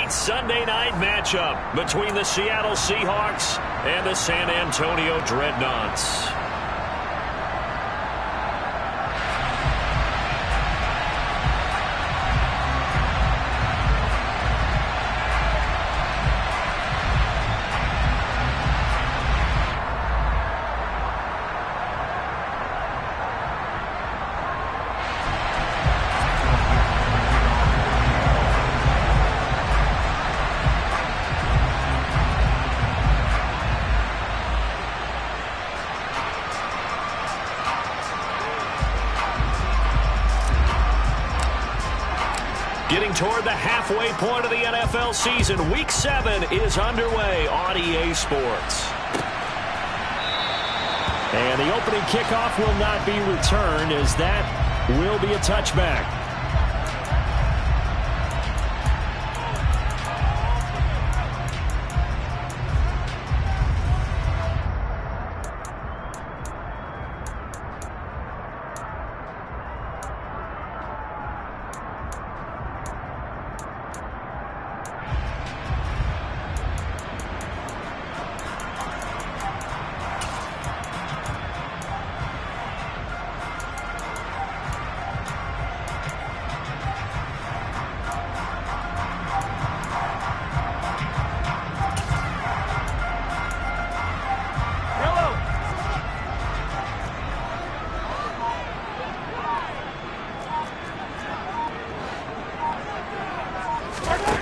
that Sunday night matchup between the Seattle Seahawks and the San Antonio Dreadnoughts. Getting toward the halfway point of the NFL season, Week 7 is underway on EA Sports. And the opening kickoff will not be returned, as that will be a touchback.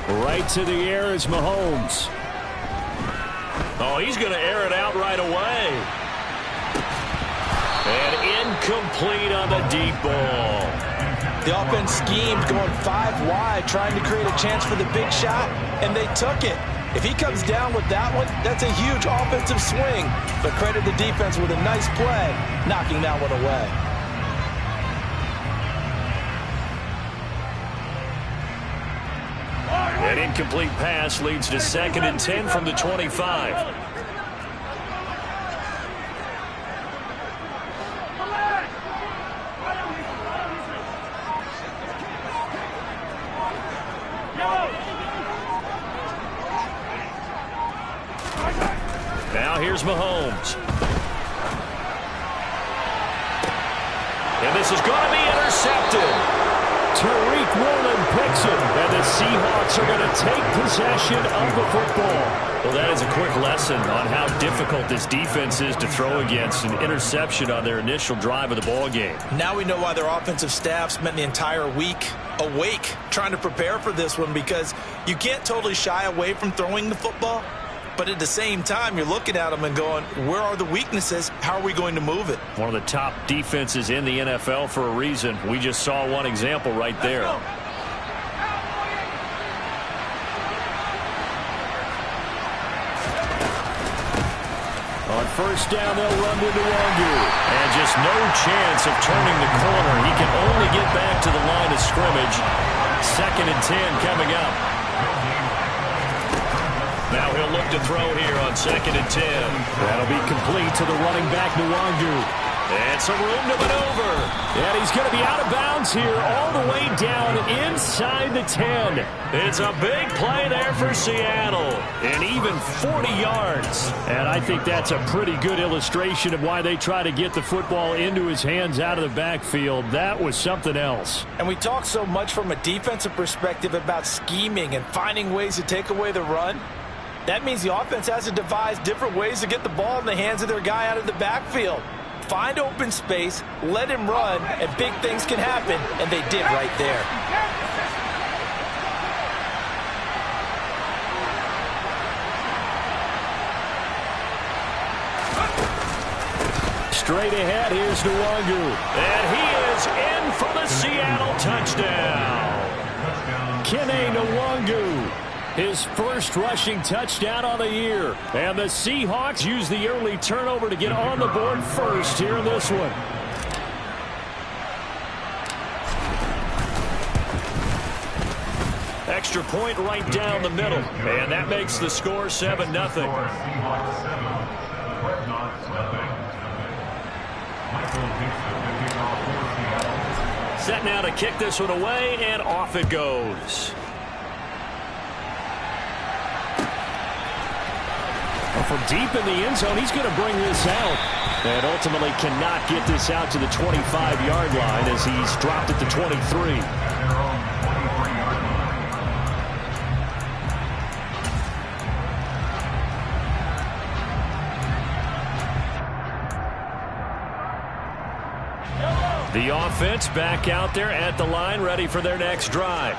Right to the air is Mahomes. Oh, he's going to air it out right away. And incomplete on the deep ball. The offense schemed, going 5 wide, trying to create a chance for the big shot, and they took it. If he comes down with that one, that's a huge offensive swing. But credit the defense with a nice play, knocking that one away. An incomplete pass leads to 2nd and 10 from the 25. Now here's Mahomes. And this is going to be intercepted. Tariq Woolen picks it, and the Seahawks are going to take possession of the football. Well, that is a quick lesson on how difficult this defense is to throw against. An interception on their initial drive of the ball game. Now we know why their offensive staff spent the entire week awake trying to prepare for this one, because you can't totally shy away from throwing the football. But at the same time, you're looking at them and going, where are the weaknesses? How are we going to move it? One of the top defenses in the NFL for a reason. We just saw one example right there. On first down, they'll run to Nwangwu. And just no chance of turning the corner. He can only get back to the line of scrimmage. 2nd and 10 coming up. Now he'll look to throw here on 2nd and 10. That'll be complete to the running back, Nwangwu. And some room to maneuver. And he's going to be out of bounds here, all the way down inside the 10. It's a big play there for Seattle. And even 40 yards. And I think that's a pretty good illustration of why they try to get the football into his hands out of the backfield. That was something else. And we talk so much from a defensive perspective about scheming and finding ways to take away the run. That means the offense has to devise different ways to get the ball in the hands of their guy out of the backfield. Find open space, let him run, and big things can happen, and they did right there. Straight ahead, here's Nwangwu. And he is in for the Seattle touchdown. Kene Nwangwu. His first rushing touchdown on the year. And the Seahawks use the early turnover to get on the board first here in this one. Extra point right down the middle. And that makes the score 7-0. Set now to kick this one away, and off it goes. Well, from deep in the end zone, he's going to bring this out. And ultimately cannot get this out to the 25-yard line as he's dropped at the 23. The offense back out there at the line, ready for their next drive.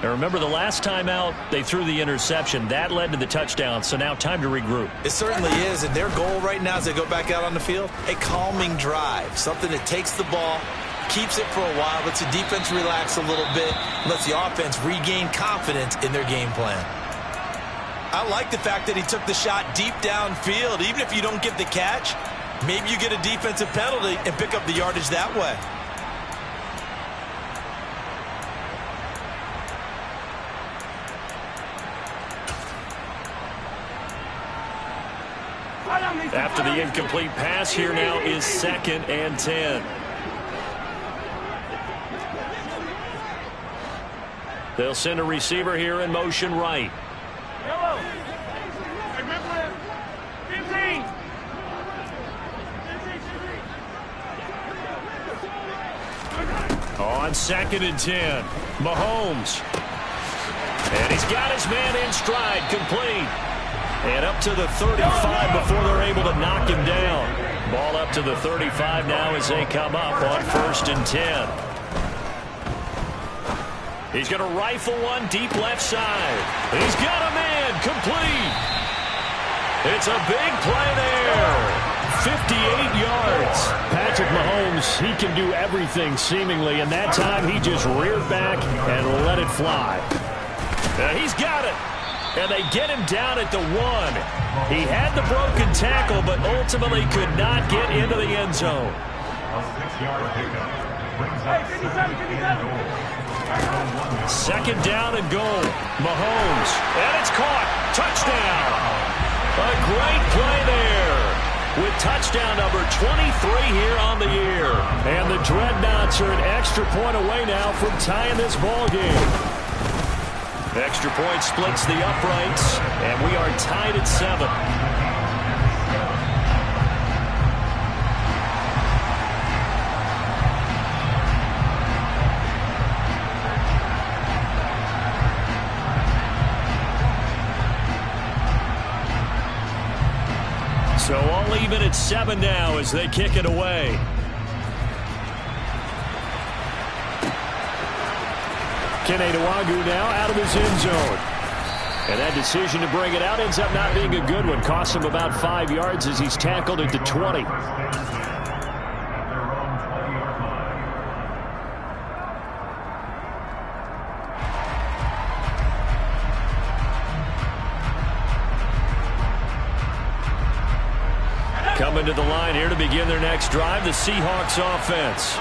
Now remember, the last time out, they threw the interception. That led to the touchdown, so now time to regroup. It certainly is, and their goal right now as they go back out on the field, a calming drive, something that takes the ball, keeps it for a while, lets the defense relax a little bit, lets the offense regain confidence in their game plan. I like the fact that he took the shot deep downfield. Even if you don't get the catch, maybe you get a defensive penalty and pick up the yardage that way. After the incomplete pass, here now is 2nd and 10. They'll send a receiver here in motion right. On 2nd and 10, Mahomes. And he's got his man in stride, complete. And up to the 35 before they're able to knock him down. Ball up to the 35 now as they come up on 1st and 10. He's going to rifle one deep left side. He's got a man, complete. It's a big play there. 58 yards. Patrick Mahomes, he can do everything seemingly, and that time he just reared back and let it fly. He's got it. And they get him down at the 1. He had the broken tackle, but ultimately could not get into the end zone. Second down and goal. Mahomes. And it's caught. Touchdown. A great play there. With touchdown number 23 here on the year. And the Dreadnoughts are an extra point away now from tying this ball game. Extra point splits the uprights, and we are tied at 7. So all even at 7 now as they kick it away. Nwangwu now out of his end zone. And that decision to bring it out ends up not being a good one. Costs him about 5 yards as he's tackled at the 20. Coming to the line here to begin their next drive, the Seahawks offense.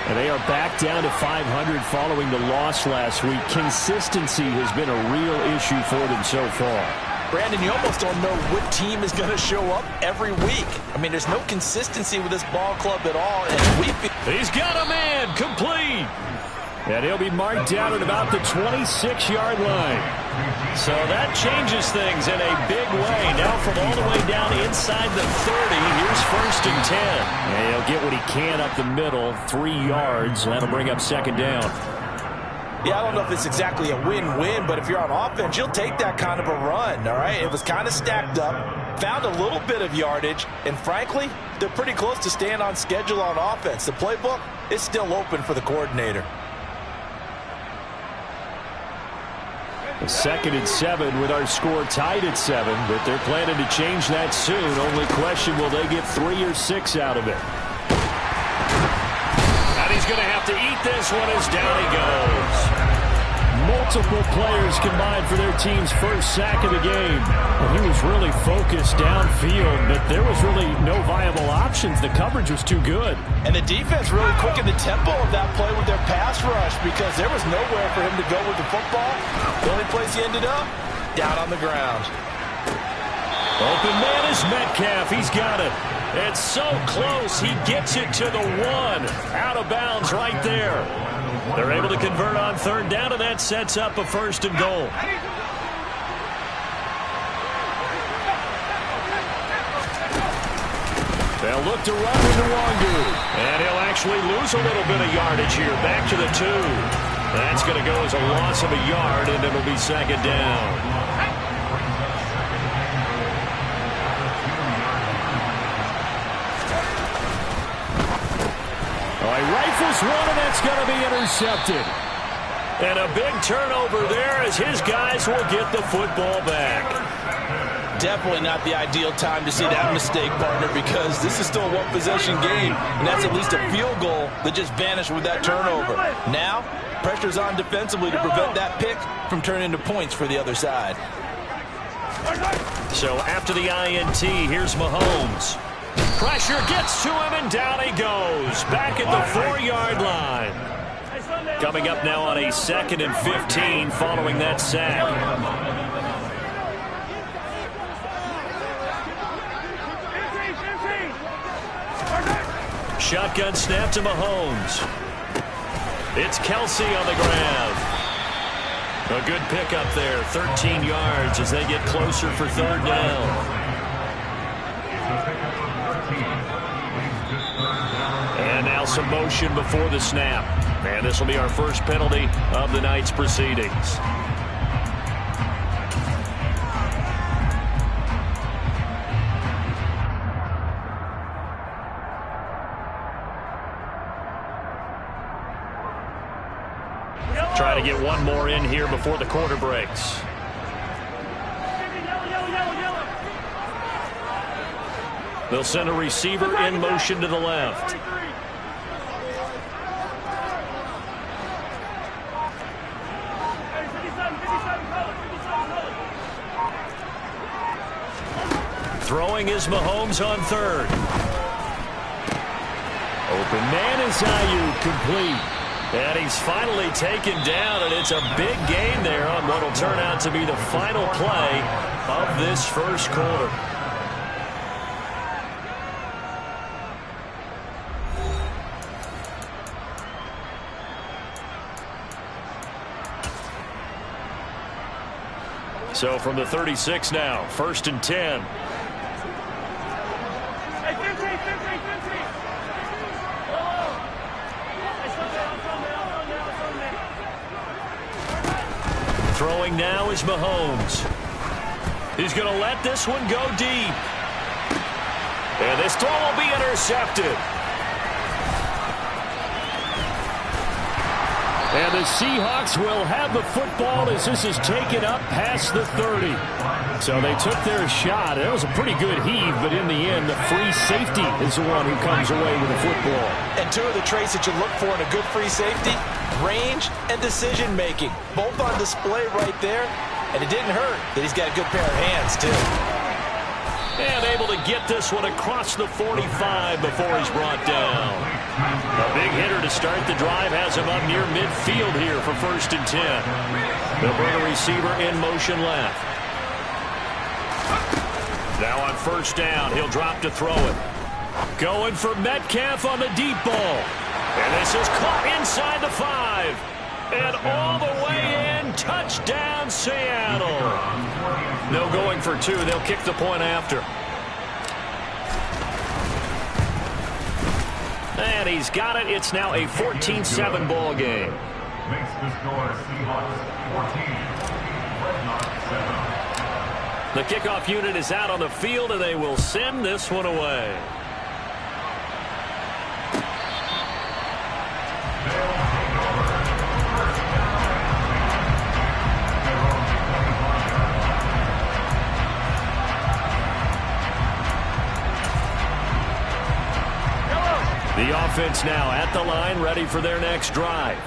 And they are back down to 500 following the loss last week. Consistency has been a real issue for them so far. Brandon, you almost don't know what team is going to show up every week. I mean, there's no consistency with this ball club at all. And he's got a man, complete. And he'll be marked down at about the 26-yard line. So that changes things in a big way. Now from all the way down inside the 30, here's 1st and 10. And he'll get what he can up the middle, 3 yards. That'll bring up 2nd down. Yeah, I don't know if it's exactly a win-win, but if you're on offense, you'll take that kind of a run, all right? It was kind of stacked up, found a little bit of yardage, and frankly, they're pretty close to staying on schedule on offense. The playbook is still open for the coordinator. 2nd and 7 with our score tied at 7, but they're planning to change that soon. Only question, will they get 3 or 6 out of it? And he's going to have to eat this one as down he goes. Multiple players combined for their team's first sack of the game. Well, he was really focused downfield, but there was really no viable options. The coverage was too good. And the defense really quickened the tempo of that play with their pass rush because there was nowhere for him to go with the football. The only place he ended up, down on the ground. Open man is Metcalf. He's got it. It's so close. He gets it to the 1. Out of bounds right there. They're able to convert on 3rd down, and that sets up a 1st and goal. They'll look to run into Wangu. And he'll actually lose a little bit of yardage here. Back to the 2. That's going to go as a loss of a yard, and it'll be second down. He rifles one, and that's going to be intercepted. And a big turnover there as his guys will get the football back. Definitely not the ideal time to see that mistake, partner, because this is still a one-possession game, and that's at least a field goal that just vanished with that turnover. Now, pressure's on defensively to prevent that pick from turning into points for the other side. So after the INT, here's Mahomes. Pressure gets to him, and down he goes. Back at the 4-yard line. Coming up now on a 2nd and 15 following that sack. Shotgun snap to Mahomes. It's Kelsey on the grab. A good pickup there, 13 yards as they get closer for 3rd down. And now some motion before the snap. And this will be our first penalty of the night's proceedings. Trying to get one more in here before the quarter breaks. They'll send a receiver in motion to the left. Throwing is Mahomes on 3rd. Open man is Ayuk, complete. And he's finally taken down, and it's a big gain there on what will turn out to be the final play of this first quarter. So from the 36 now, 1st and 10. Throwing now is Mahomes. He's going to let this one go deep. And this throw will be intercepted. And the Seahawks will have the football as this is taken up past the 30. So they took their shot. It was a pretty good heave, but in the end, the free safety is the one who comes away with the football. And 2 of the traits that you look for in a good free safety, range and decision-making. Both on display right there, and it didn't hurt that he's got a good pair of hands, too. And able to get this one across the 45 before he's brought down. A big hitter to start the drive has him up near midfield here for 1st and 10. They'll bring a receiver in motion left. Now on 1st down, he'll drop to throw it. Going for Metcalf on the deep ball. And this is caught inside the 5. And all the way in, touchdown Seattle. No going for 2. They'll kick the point after. And he's got it. It's now a 14-7 ball game. Makes the score Seahawks 14, The kickoff unit is out on the field, and they will send this one away. The offense now at the line, ready for their next drive.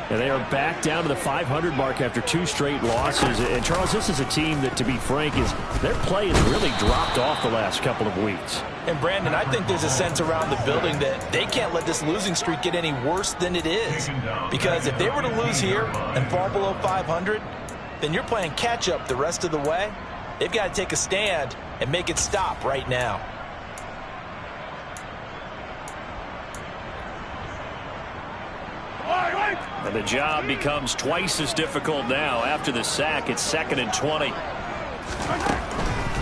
And they are back down to the 500 mark after 2 straight losses. And, Charles, this is a team that, to be frank, their play has really dropped off the last couple of weeks. And, Brandon, I think there's a sense around the building that they can't let this losing streak get any worse than it is. Because if they were to lose here and fall below 500, then you're playing catch-up the rest of the way. They've got to take a stand and make it stop right now. And the job becomes twice as difficult now. After the sack, it's 2nd and 20.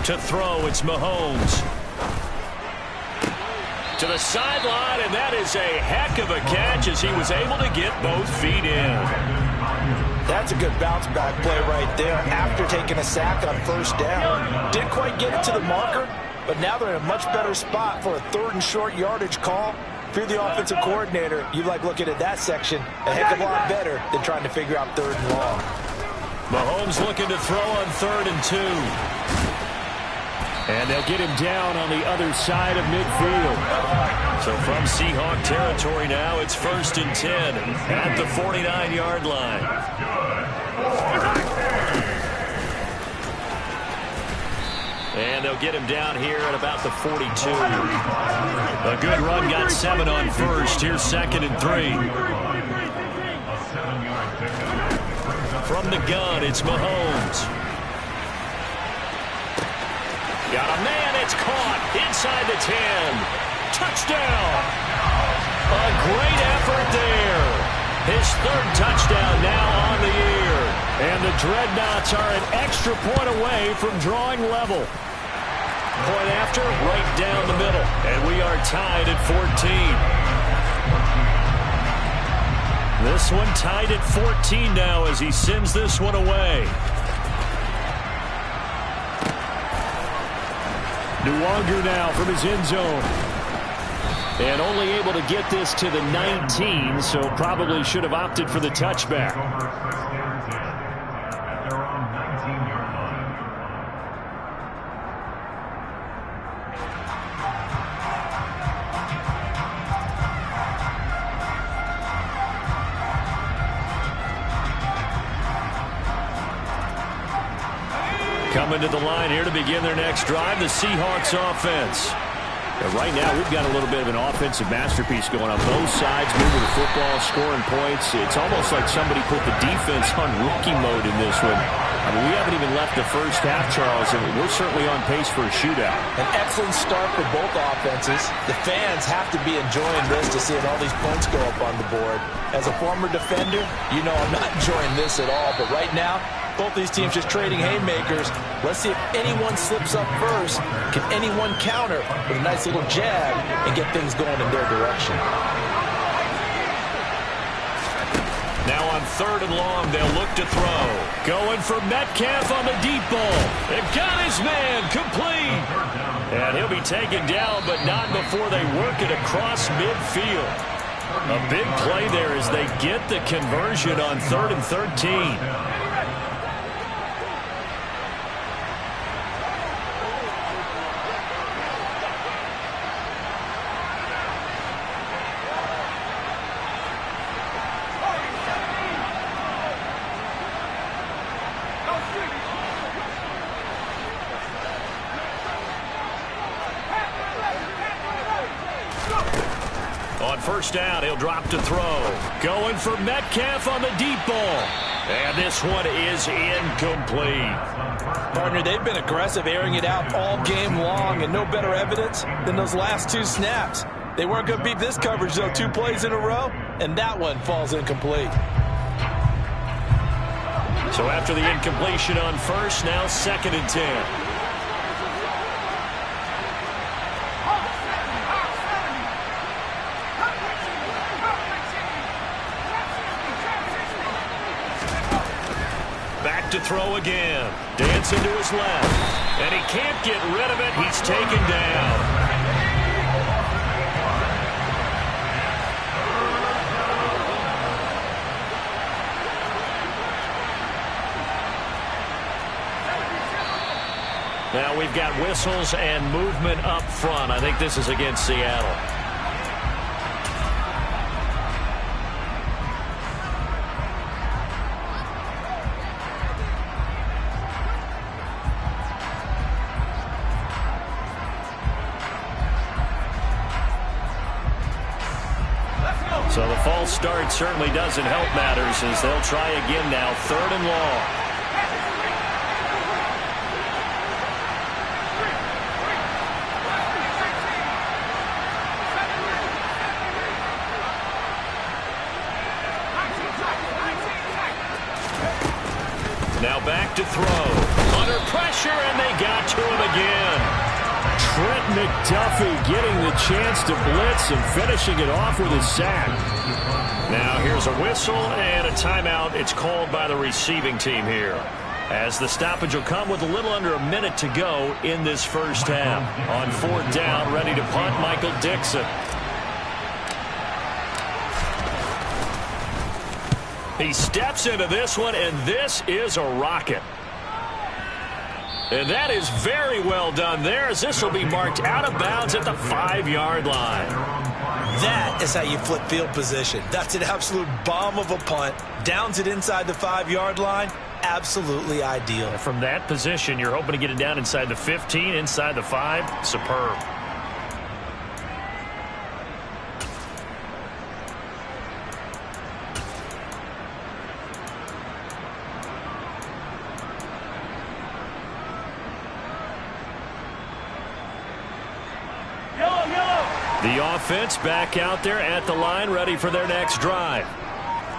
To throw, it's Mahomes. To the sideline, and that is a heck of a catch as he was able to get both feet in. That's a good bounce-back play right there after taking a sack on first down. Didn't quite get it to the marker, but now they're in a much better spot for a 3rd and short yardage call. If you're the offensive coordinator, you like looking at that section a heck of a lot better than trying to figure out 3rd and long. Mahomes looking to throw on 3rd and 2. And they'll get him down on the other side of midfield. So from Seahawk territory now, it's 1st and 10 at the 49-yard line. And they'll get him down here at about the 42. A good run, got 7 on first. Here's 2nd and 3. From the gun, it's Mahomes. Got a man, it's caught inside the 10. Touchdown. A great effort there. His 3rd touchdown now on the year. And the Dreadnoughts are an extra point away from drawing level. Point after, right down the middle. And we are tied at 14. This one tied at 14 now as he sends this one away. Nwangu now from his end zone. And only able to get this to the 19, so probably should have opted for the touchback. At their own 19-yard line. Coming to the line here to begin their next drive, the Seahawks offense. And right now, we've got a little bit of an offensive masterpiece going on both sides, moving the football, scoring points. It's almost like somebody put the defense on rookie mode in this one. I mean, we haven't even left the first half, Charles, and we're certainly on pace for a shootout. An excellent start for both offenses. The fans have to be enjoying this to see all these points go up on the board. As a former defender, you know I'm not enjoying this at all, but right now, both these teams just trading haymakers. Let's see if anyone slips up first. Can anyone counter with a nice little jab and get things going in their direction? Now on 3rd and long, they'll look to throw. Going for Metcalf on the deep ball. They've got his man complete. And he'll be taken down, but not before they work it across midfield. A big play there as they get the conversion on 3rd and 13. On 1st down, he'll drop to throw. Going for Metcalf on the deep ball. And this one is incomplete. Partner, they've been aggressive, airing it out all game long, and no better evidence than those last 2 snaps. They weren't going to beat this coverage, though, 2 plays in a row, and that one falls incomplete. So after the incompletion on 1st, now 2nd and 10. To throw again. Dancing to his left. And he can't get rid of it. He's taken down. Now we've got whistles and movement up front. I think this is against Seattle. So the false start certainly doesn't help matters as they'll try again now, 3rd and long. Now back to throw. Under pressure, and they got to him again. Trent McDuffie getting the chance to blitz and finishing it off with a sack. Now here's a whistle and a timeout. It's called by the receiving team here, as the stoppage will come with a little under a minute to go in this first half. On fourth down, ready to punt, Michael Dixon. He steps into this one, and this is a rocket. And that is very well done there, as this will be marked out of bounds at the 5-yard line. That is how you flip field position. That's an absolute bomb of a punt. Downs it inside the 5-yard line. Absolutely ideal. From that position, you're hoping to get it down inside the 15, inside the 5. Superb. The offense back out there at the line, ready for their next drive.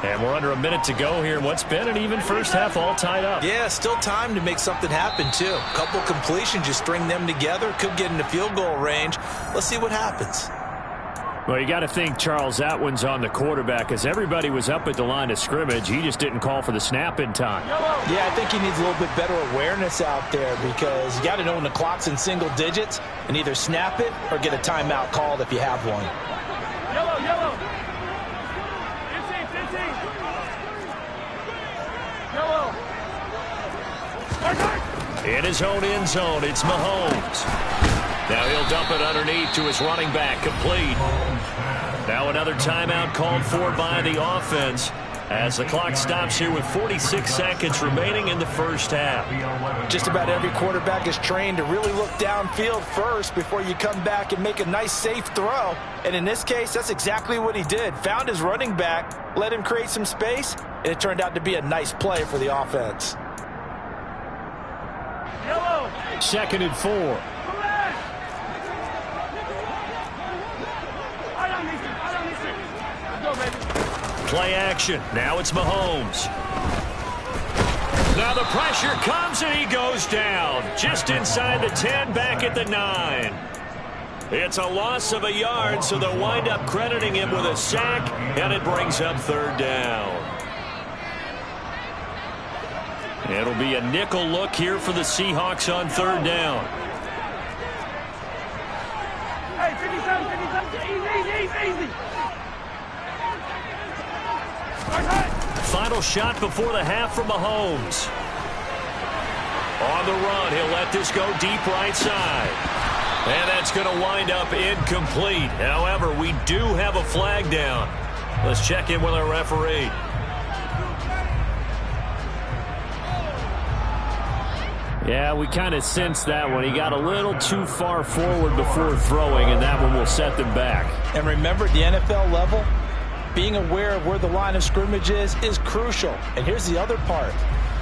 And we're under a minute to go here in what's been an even first half, all tied up. Yeah, still time to make something happen, too. A couple completions, you string them together, could get into field goal range. Let's see what happens. Well, you got to think, Charles, that one's on the quarterback, as everybody was up at the line of scrimmage. He just didn't call for the snap in time. Yeah, I think he needs a little bit better awareness out there, because you got to know when the clock's in single digits and either snap it or get a timeout called if you have one. Yellow. 15. Yellow. In his own end zone, it's Mahomes. Now he'll dump it underneath to his running back, complete. Now another timeout called for by the offense, as the clock stops here with 46 seconds remaining in the first half. Just about every quarterback is trained to really look downfield first before you come back and make a nice, safe throw. And in this case, that's exactly what he did. Found his running back, let him create some space, and it turned out to be a nice play for the offense. Yellow. 2nd and 4. Play action. Now it's Mahomes. Now the pressure comes and he goes down. Just inside the 10, back at the 9. It's a loss of a yard, so they'll wind up crediting him with a sack, and it brings up 3rd down. It'll be a nickel look here for the Seahawks on 3rd down. Hey, 57, easy. Final shot before the half from Mahomes. On the run, he'll let this go deep right side. And that's going to wind up incomplete. However, we do have a flag down. Let's check in with our referee. Yeah, we kind of sensed that one. He got a little too far forward before throwing, and that one will set them back. And remember, at the NFL level, being aware of where the line of scrimmage is crucial. And here's the other part.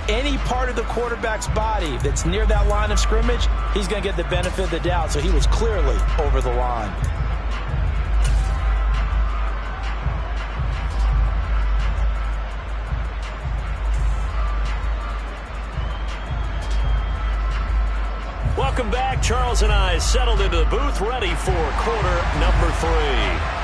Any part of the quarterback's body that's near that line of scrimmage, he's going to get the benefit of the doubt. So he was clearly over the line. Welcome back. Charles and I settled into the booth, ready for quarter number 3.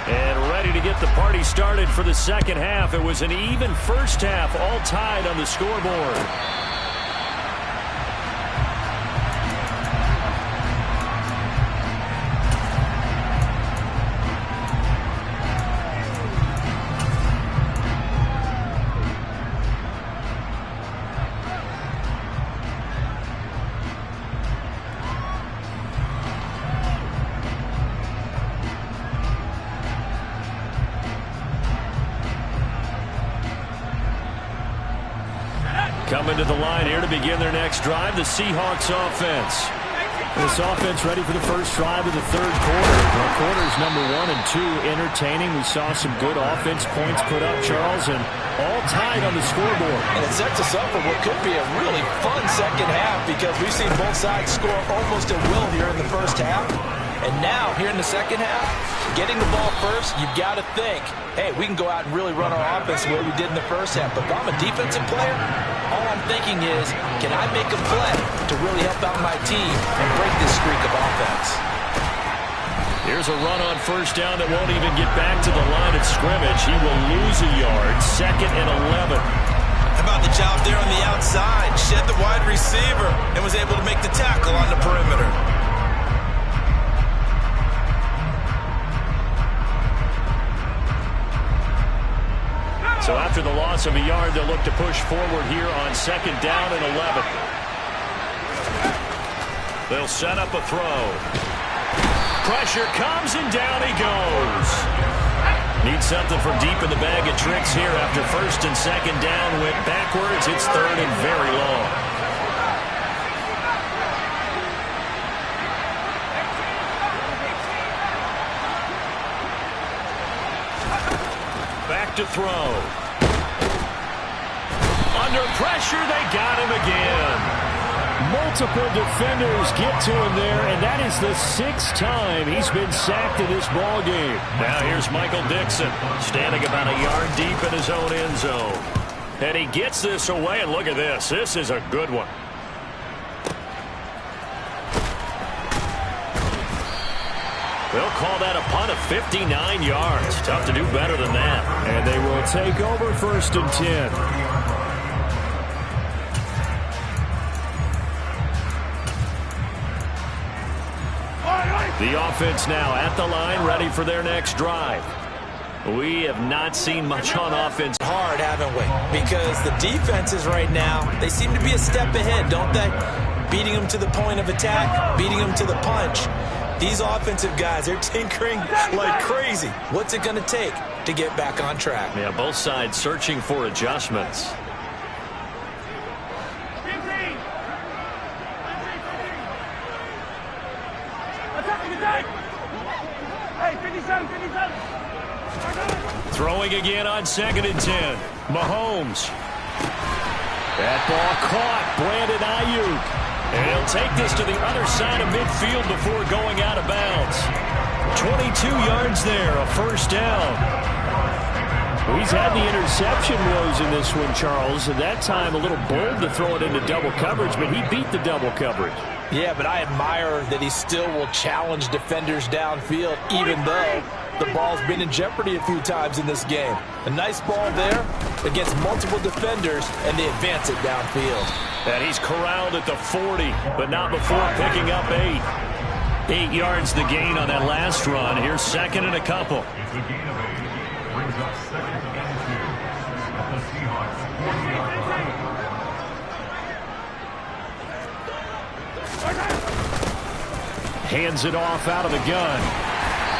And ready to get the party started for the second half. It was an even first half, all tied on the scoreboard. Coming to the line here to begin their next drive, the Seahawks offense. This offense ready for the first drive of the 3rd quarter. Well, quarters number 1 and 2 entertaining. We saw some good offense points put up, Charles, and all tied on the scoreboard. And it sets us up for what could be a really fun second half, because we've seen both sides score almost at will here in the first half. And now, here in the second half, getting the ball first, you've got to think, hey, we can go out and really run our offense the way we did in the first half. But if I'm a defensive player, all I'm thinking is, can I make a play to really help out my team and break this streak of offense? Here's a run on first down that won't even get back to the line of scrimmage. He will lose a yard, 2nd and 11. How about the job there on the outside? Shed the wide receiver and was able to make the tackle on the perimeter. So after the loss of a yard, they'll look to push forward here on 2nd down and 11. They'll set up a throw. Pressure comes, and down he goes. Needs something from deep in the bag of tricks here after 1st and 2nd down. Went backwards. It's 3rd and very long. Back to throw. Under pressure, they got him again. Multiple defenders get to him there, and that is the 6th time he's been sacked in this ball game. Now here's Michael Dixon, standing about a yard deep in his own end zone. And he gets this away, and look at this. This is a good one. They'll call that a punt of 59 yards. Tough to do better than that. And they will take over 1st and 10. The offense now at the line, ready for their next drive. We have not seen much on offense. Hard, haven't we? Because the defenses right now, they seem to be a step ahead, don't they? Beating them to the point of attack, beating them to the punch. These offensive guys, they're tinkering like crazy. What's it going to take to get back on track? Yeah, both sides searching for adjustments. Throwing again on 2nd and 10. Mahomes. That ball caught. Brandon Ayuk. And he'll take this to the other side of midfield before going out of bounds. 22 yards there, a 1st down. He's had the interception woes in this one, Charles. At that time, a little bold to throw it into double coverage, but he beat the double coverage. Yeah, but I admire that he still will challenge defenders downfield, even though the ball's been in jeopardy a few times in this game. A nice ball there against multiple defenders, and they advance it downfield. And he's corralled at the 40, but not before picking up 8. 8 yards the gain on that last run. Here's 2nd and a couple. It's a gain of 8. Brings up 2nd and 2 at the Seahawks 40-yard line. Hands it off out of the gun.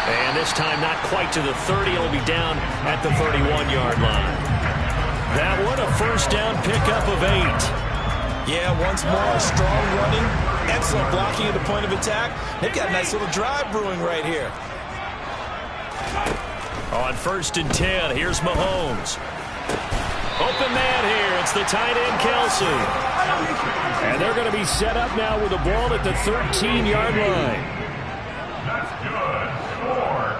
And this time not quite to the 30. It'll be down at the 31-yard line. That one a 1st down pickup of 8. Yeah, once more, strong running, excellent blocking at the point of attack. They've got a nice little drive brewing right here. On 1st and 10, here's Mahomes. Open man here. It's the tight end, Kelsey. And they're going to be set up now with the ball at the 13-yard line. That's good. Score.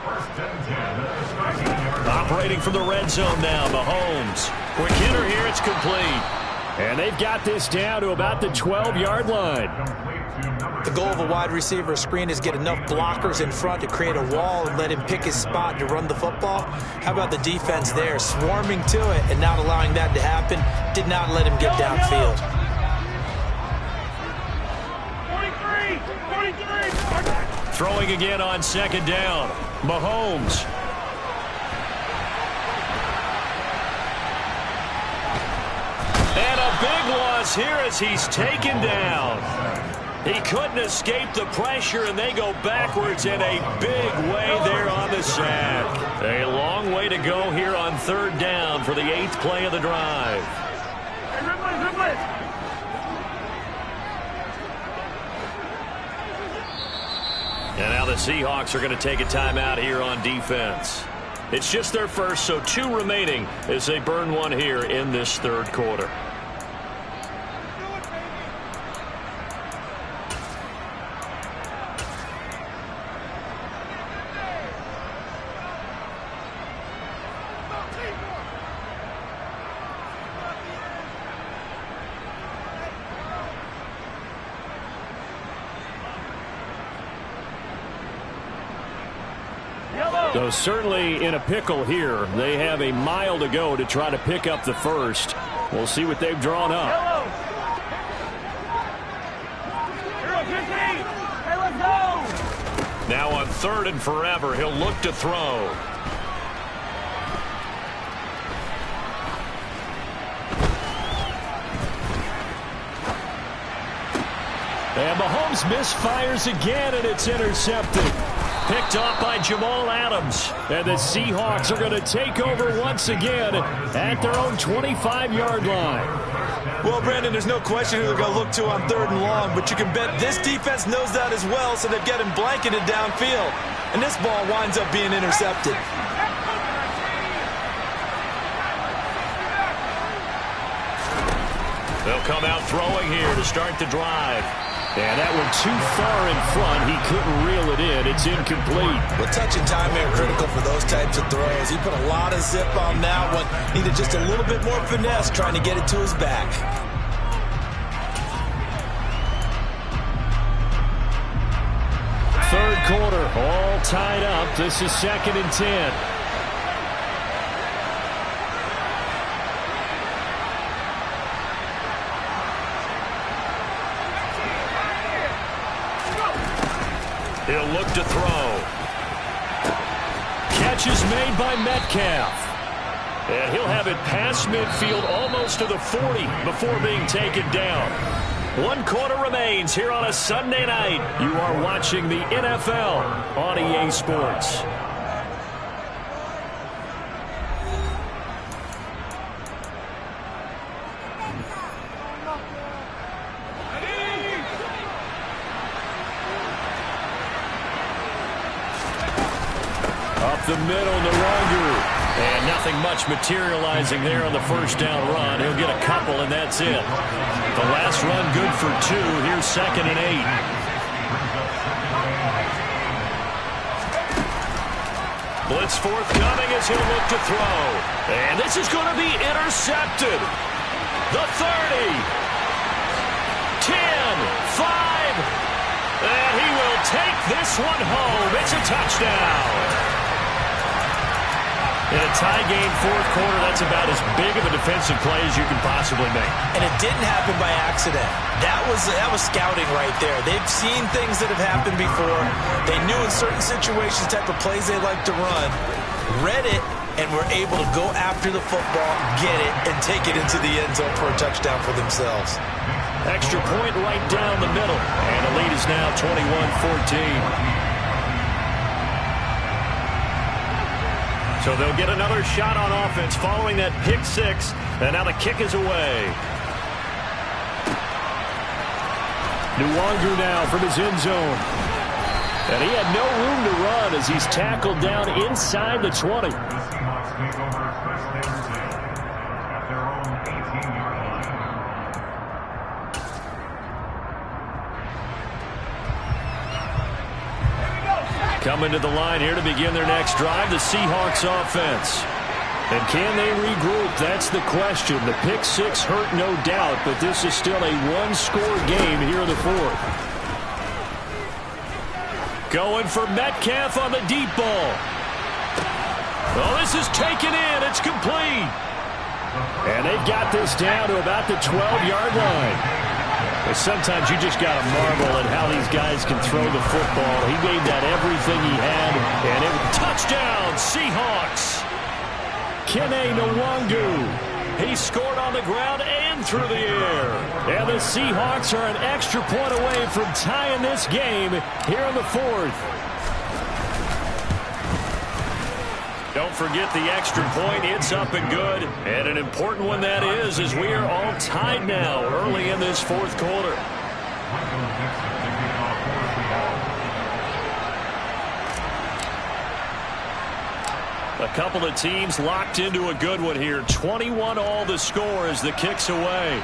First and 10 at the 13-yard line. Operating from the red zone now, Mahomes. Quick hitter here. It's complete. And they've got this down to about the 12-yard line. The goal of a wide receiver screen is get enough blockers in front to create a wall and let him pick his spot to run the football. How about the defense there, swarming to it and not allowing that to happen? Did not let him get downfield. 43. Throwing again on 2nd down. Mahomes. And a big loss here as he's taken down. He couldn't escape the pressure, and they go backwards in a big way there on the sack. A long way to go here on 3rd down for the 8th play of the drive. And now the Seahawks are going to take a timeout here on defense. It's just their first, so 2 remaining as they burn one here in this 3rd quarter. So certainly in a pickle here. They have a mile to go to try to pick up the first. We'll see what they've drawn up. Yellow. Hero 15. Hey, let's go. Now on 3rd and forever, he'll look to throw. And Mahomes misfires again, and it's intercepted. Picked off by Jamal Adams. And the Seahawks are going to take over once again at their own 25-yard line. Well, Brandon, there's no question who they're going to look to on 3rd and long, but you can bet this defense knows that as well, so they've got him blanketed downfield. And this ball winds up being intercepted. They'll come out throwing here to start the drive. And that one too far in front. He couldn't reel it in. It's incomplete. Well, touch and time are critical for those types of throws. He put a lot of zip on that one. Needed just a little bit more finesse trying to get it to his back. Third quarter, all tied up. This is 2nd and 10. He'll look to throw. Catch is made by Metcalf. And he'll have it past midfield almost to the 40 before being taken down. 1 quarter remains here on a Sunday night. You are watching the NFL on EA Sports. The middle, Mralloutblitz. And nothing much materializing there on the first down run. He'll get a couple, and that's it. The last run good for 2. Here's 2nd and 8. Blitz forthcoming as he'll look to throw. And this is going to be intercepted. The 30. 10. 5. And he will take this one home. It's a touchdown. In a tie game, 4th quarter, that's about as big of a defensive play as you can possibly make. And it didn't happen by accident. That was scouting right there. They've seen things that have happened before. They knew in certain situations type of plays they like to run, read it, and were able to go after the football, get it, and take it into the end zone for a touchdown for themselves. Extra point right down the middle. And the lead is now 21-14. So they'll get another shot on offense following that pick 6. And now the kick is away. Nwangu now from his end zone. And he had no room to run as he's tackled down inside the 20. The Seahawks take over special teams at their own 18-yard line. Coming to the line here to begin their next drive, the Seahawks offense. And can they regroup? That's the question. The pick 6 hurt, no doubt, but this is still a one-score game here in the 4th. Going for Metcalf on the deep ball. Oh, this is taken in. It's complete. And they've got this down to about the 12-yard line. But sometimes you just got to marvel at how these guys can throw the football. He gave that everything he had, and it was touchdown, Seahawks. Kene Nwangu. He scored on the ground and through the air. And the Seahawks are an extra point away from tying this game here in the 4th. Don't forget the extra point. It's up and good. And an important one that is, as we are all tied now early in this 4th quarter. A couple of teams locked into a good one here. 21 all the score as the kick's away.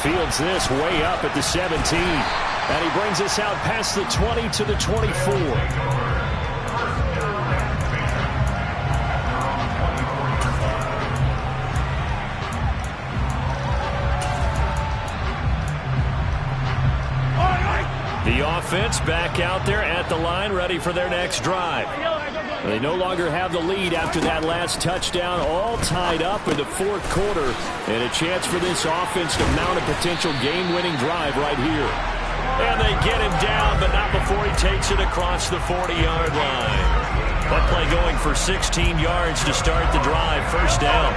Fields this way up at the 17. And he brings us out past the 20 to the 24. The offense back out there at the line, ready for their next drive. They no longer have the lead after that last touchdown, all tied up in the fourth quarter, and a chance for this offense to mount a potential game-winning drive right here. And they get him down, but not before he takes it across the 40-yard line. That play going for 16 yards to start the drive. First down.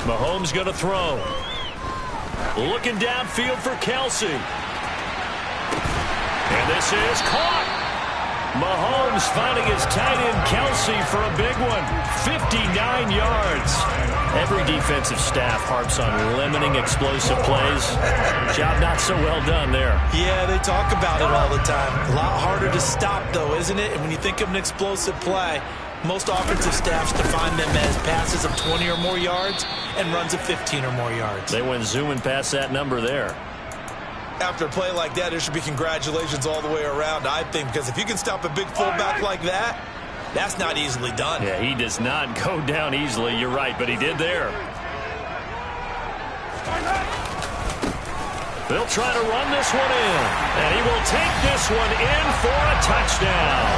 Mahomes going to throw. Looking downfield for Kelsey. And this is caught. Mahomes finding his tight end Kelsey for a big one. 59 yards. Every defensive staff harps on limiting explosive plays. Job not so well done there. Yeah, they talk about it all the time. A lot harder to stop, though, isn't it? And when you think of an explosive play, most offensive staffs define them as passes of 20 or more yards and runs of 15 or more yards. They went zooming past that number there. After a play like that, there should be congratulations all the way around, I think, because if you can stop a big fullback like that, that's not easily done. Yeah, he does not go down easily. You're right, but he did there. They'll try to run this one in, and he will take this one in for a touchdown.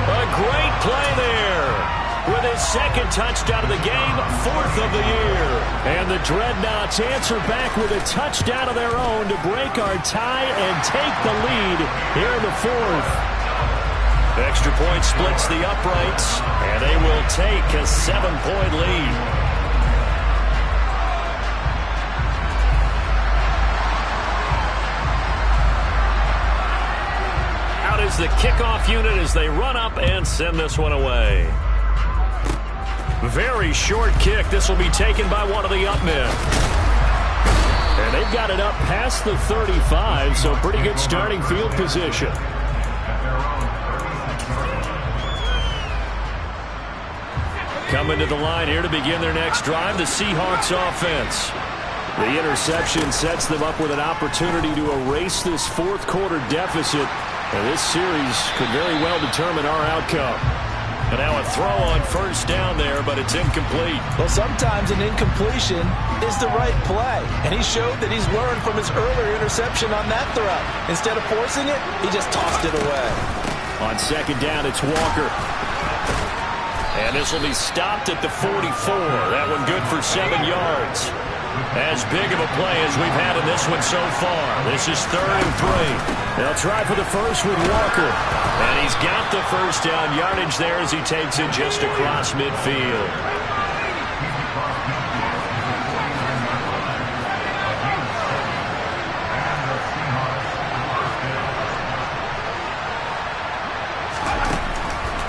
A great play there. With his second touchdown of the game, fourth of the year. And the Dreadnoughts answer back with a touchdown of their own to break our tie and take the lead here in the fourth. Extra point splits the uprights, and they will take a 7-point lead. Out is the kickoff unit as they run up and send this one away. Very short kick. This will be taken by one of the up men. And they've got it up past the 35, so pretty good starting field position. Coming to the line here to begin their next drive, the Seahawks offense. The interception sets them up with an opportunity to erase this fourth quarter deficit. And this series could very well determine our outcome. And now a throw on first down there, but it's incomplete. Well, sometimes an incompletion is the right play. And he showed that he's learned from his earlier interception on that throw. Instead of forcing it, he just tossed it away. On second down, it's Walker. And this will be stopped at the 44. That one good for 7 yards. As big of a play as we've had in this one so far. This is 3rd and 3. They'll try for the first with Walker. And he's got the first down yardage there as he takes it just across midfield.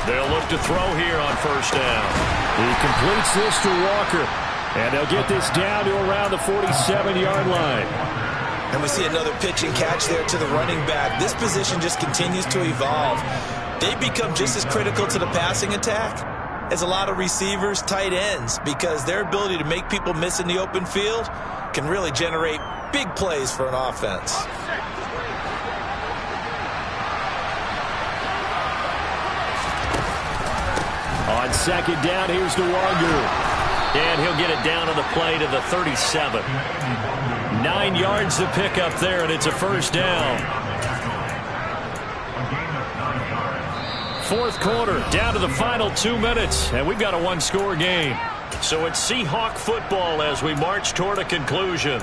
They'll look to throw here on first down. He completes this to Walker. And they'll get this down to around the 47-yard line. And we see another pitch and catch there to the running back. This position just continues to evolve. They become just as critical to the passing attack as a lot of receivers, tight ends, because their ability to make people miss in the open field can really generate big plays for an offense. On second down, here's DeWanger. And he'll get it down to the play to the 37. 9 yards to pick up there, and it's a first down. Fourth quarter, down to the final 2 minutes, and we've got a one-score game. So it's Seahawk football as we march toward a conclusion.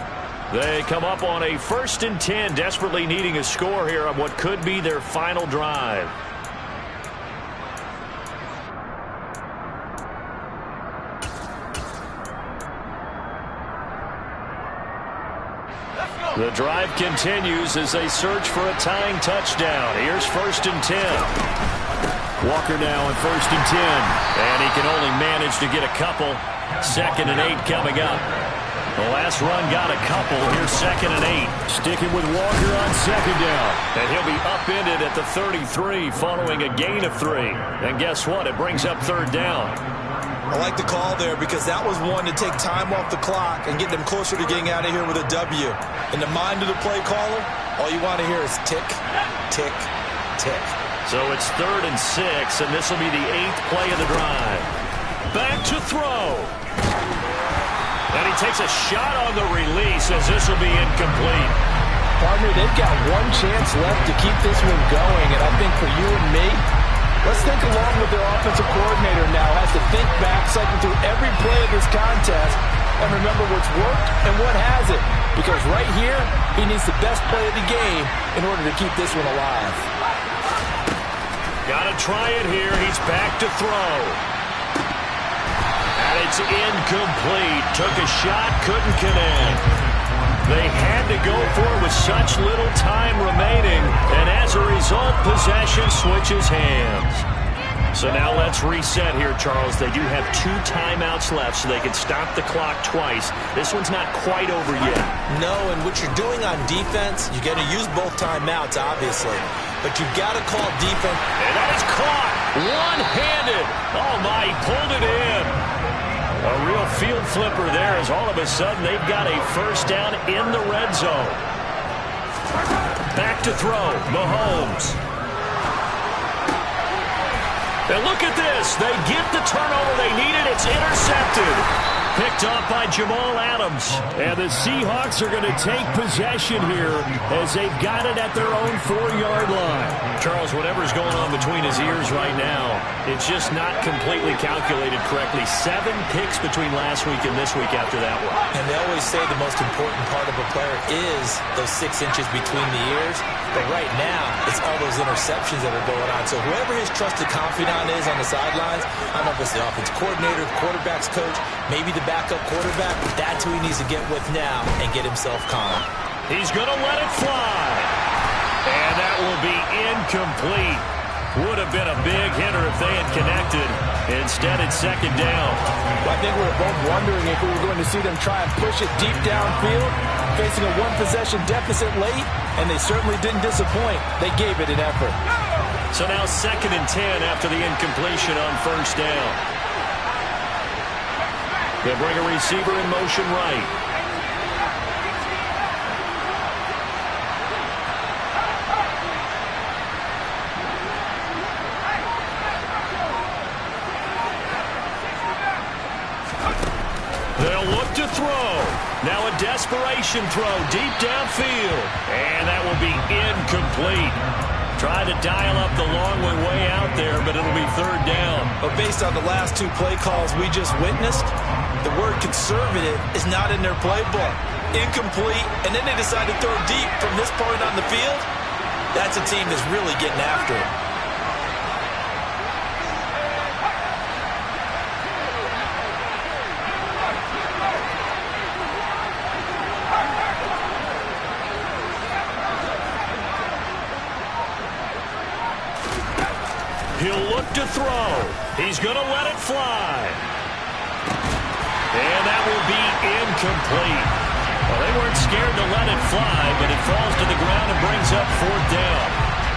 They come up on a 1st and 10, desperately needing a score here on what could be their final drive. The drive continues as they search for a tying touchdown. Here's 1st and 10. Walker now on 1st and 10. And he can only manage to get a couple. 2nd and 8 coming up. The last run got a couple. Here's 2nd and 8. Sticking with Walker on second down. And he'll be upended at the 33 following a gain of 3. And guess what? It brings up 3rd down. I like the call there because that was one to take time off the clock and get them closer to getting out of here with a W. In the mind of the play caller, all you want to hear is tick, tick, tick. So it's 3rd and 6, and this will be the 8th play of the drive. back to throw. And he takes a shot on the release as this will be incomplete. Partner, they've got one chance left to keep this one going, and I think for you and me, let's think along with their offensive coordinator now. Has to think back, cycle through every play of this contest, and remember what's worked and what hasn't. Because right here, he needs the best play of the game in order to keep this one alive. Got to try it here. He's back to throw. And it's incomplete. Took a shot, couldn't connect. They had to go for it with such little time remaining, and as a result, possession switches hands. So now let's reset here, Charles. They do have 2 timeouts left, so they can stop the clock twice. This one's not quite over yet. No, and what you're doing on defense, you're going to use both timeouts, obviously. But you've got to call defense. And that is caught one-handed. Oh, my, he pulled it in. A real field flipper there as all of a sudden they've got a first down in the red zone. Back to throw, Mahomes. And look at this. They get the turnover they needed. It's intercepted. Picked off by Jamal Adams. And the Seahawks are going to take possession here as they've got it at their own 4-yard line. Charles, whatever's going on between his ears right now, it's just not completely calculated correctly. 7 picks between last week and this week after that one. And they always say the most important part of a player is those 6 inches between the ears. But right now, it's all those interceptions that are going on. So whoever his trusted confidant is on the sidelines, I don't know if it's the offense coordinator, the quarterback's coach, maybe the backup quarterback, that's who he needs to get with now and get himself calm. He's going to let it fly. And that will be incomplete. Would have been a big hitter if they had connected. Instead, it's second down. Well, I think we were both wondering if we were going to see them try and push it deep downfield, facing a 1-possession deficit late, and they certainly didn't disappoint. They gave it an effort. So now 2nd and 10 after the incompletion on first down. They'll bring a receiver in motion right. They'll look to throw. Now a desperation throw deep downfield. And that will be incomplete. Try to dial up the long way out there, but it'll be 3rd down. But based on the last 2 play calls we just witnessed, the word conservative is not in their playbook. Incomplete, and then they decide to throw deep from this point on the field. That's a team that's really getting after it. He'll look to throw. He's going to let it fly. And that will be incomplete. Well, they weren't scared to let it fly, but it falls to the ground and brings up 4th down.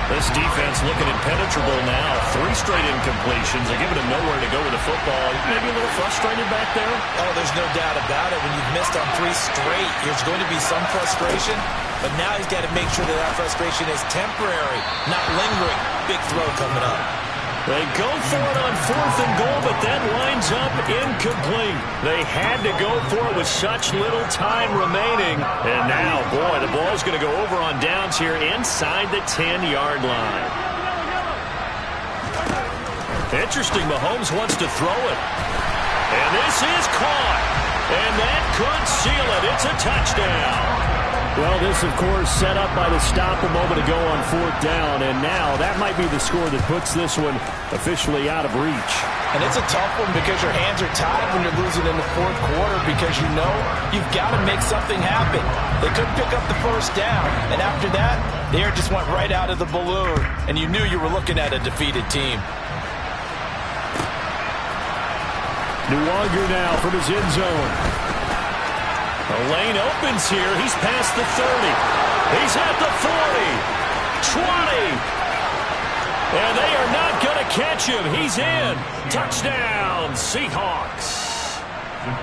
This defense looking impenetrable now. 3 straight incompletions. They're giving him nowhere to go with the football. Maybe a little frustrated back there? Oh, there's no doubt about it. When you've missed on 3 straight, there's going to be some frustration. But now he's got to make sure that that frustration is temporary, not lingering. Big throw coming up. They go for it on 4th and goal, but that winds up incomplete. They had to go for it with such little time remaining. And now, boy, the ball's going to go over on downs here inside the 10-yard line. Interesting, Mahomes wants to throw it. And this is caught. And that could seal it. It's a touchdown. Well, this, of course, set up by the stop a moment ago on 4th down, and now that might be the score that puts this one officially out of reach. And it's a tough one because your hands are tied when you're losing in the 4th quarter because you know you've got to make something happen. They couldn't pick up the first down, and after that, the air just went right out of the balloon, and you knew you were looking at a defeated team. Nuwanger now from his end zone. The lane opens here. He's past the 30. He's at the 40. 20. And they are not going to catch him. He's in. Touchdown, Seahawks.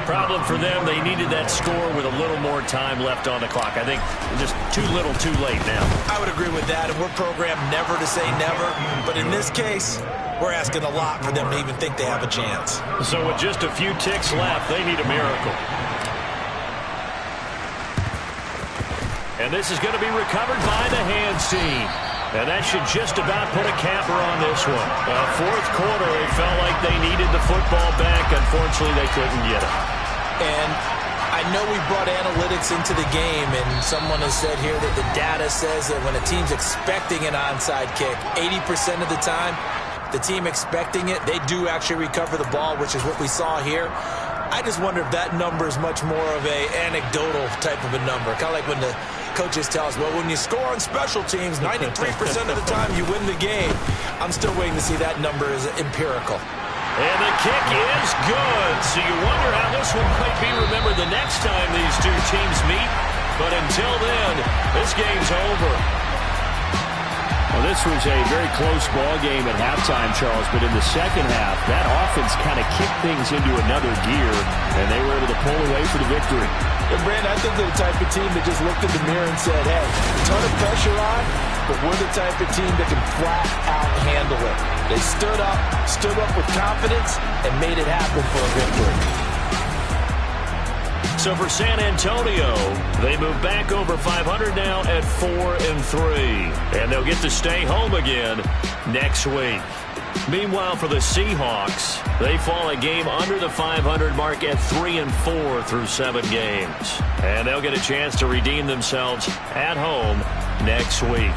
Problem for them, they needed that score with a little more time left on the clock. I think just too little too late now. I would agree with that, and we're programmed never to say never. But in this case, we're asking a lot for them to even think they have a chance. So with just a few ticks left, they need a miracle. And this is going to be recovered by the hands team. And that should just about put a capper on this one. Fourth quarter, they felt like they needed the football back. Unfortunately, they couldn't get it. And I know we brought analytics into the game, and someone has said here that the data says that when a team's expecting an onside kick, 80% of the time, the team expecting it, they do actually recover the ball, which is what we saw here. I just wonder if that number is much more of a anecdotal type of a number. Kind of like when the coaches tell us, well, when you score on special teams, 93% of the time you win the game. I'm still waiting to see that number is empirical. And the kick is good. So you wonder how this one might be remembered the next time these two teams meet. But until then, this game's over. Well, this was a very close ball game at halftime, Charles, but in the second half, that offense kind of kicked things into another gear, and they were able to pull away for the victory. And Brandon, I think they're the type of team that just looked in the mirror and said, hey, a ton of pressure on, but we're the type of team that can flat out handle it. They stood up with confidence, and made it happen for a victory. So for San Antonio, they move back over 500 now at 4-3. And they'll get to stay home again next week. Meanwhile, for the Seahawks, they fall a game under the 500 mark at 3-4 through 7 games. And they'll get a chance to redeem themselves at home next week.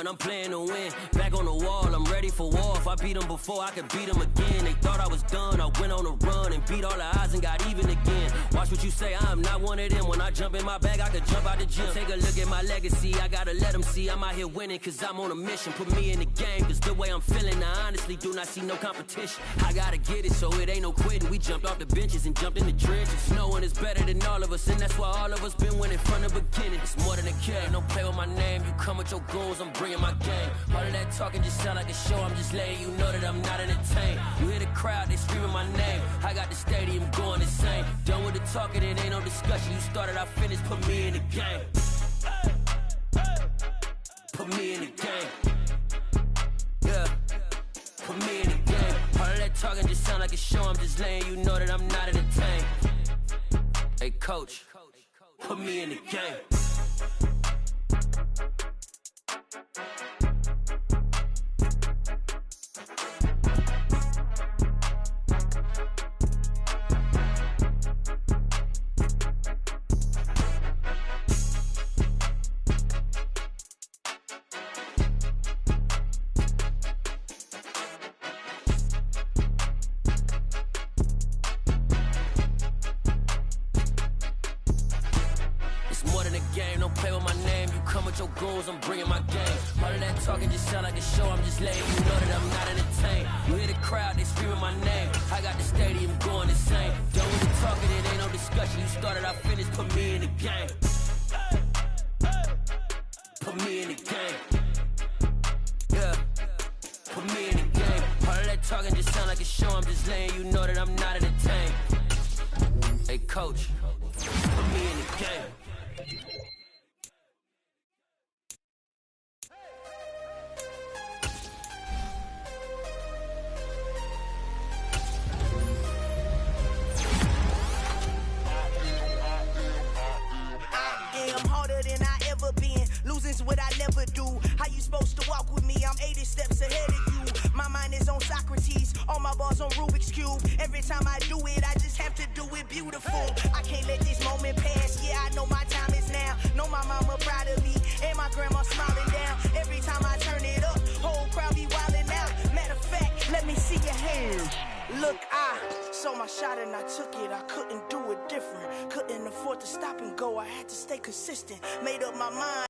I'm playing to win. Back on the wall, I'm ready for war. If I beat them before, I could beat them again. They thought I was done. I went on a run and beat all the odds and got even again. Watch what you say, I'm not one of them. When I jump in my bag, I could jump out the gym. Take a look at my legacy. I gotta let them see I'm out here winning, cause I'm on a mission. Put me in the game, cause the way I'm feeling, I honestly do not see no competition. I gotta get it, so it ain't no quitting. We jumped off the benches and jumped in the trenches. No one is better than all of us, and that's why all of us been winning from the beginning. It's more than a game, don't play with my name. You come with your goons, I'm bringing my game. All of that talking just sound like a show. I'm just letting you know that I'm not entertained. You hear the crowd, they screaming my name. I got the stadium going insane. Done with the talking, it ain't no discussion. You started, I finished, put me in the game. Put me in the game. Yeah, put me in the game. All of that talking just sound like a show. I'm just letting you know that I'm not entertained. Hey, coach, put me in the game. I'm bringing my game. All of that talking just sound like a show. I'm just letting you know that I'm not entertained. You hear the crowd, they screaming my name. I got the stadium going insane. Done with the talking, it ain't no discussion. You started, I finished, put me in the game. Put me in the game. Yeah, put me in the game. All of that talking just sound like a show. I'm just letting you know that I'm not entertained. Hey, coach, put me in the game. What I never do. How Cube. Every time I do it, I just have to do it beautiful. I can't let this moment pass. Yeah, I know my time is now. Know my mama proud of me, and my grandma smiling down. Every time I turn it up, whole crowd be wildin' out. Matter of fact, let me see your hands. Look, I saw my shot and I took it. I couldn't do it different. Couldn't afford to stop and go. I had to stay consistent. Made up my mind.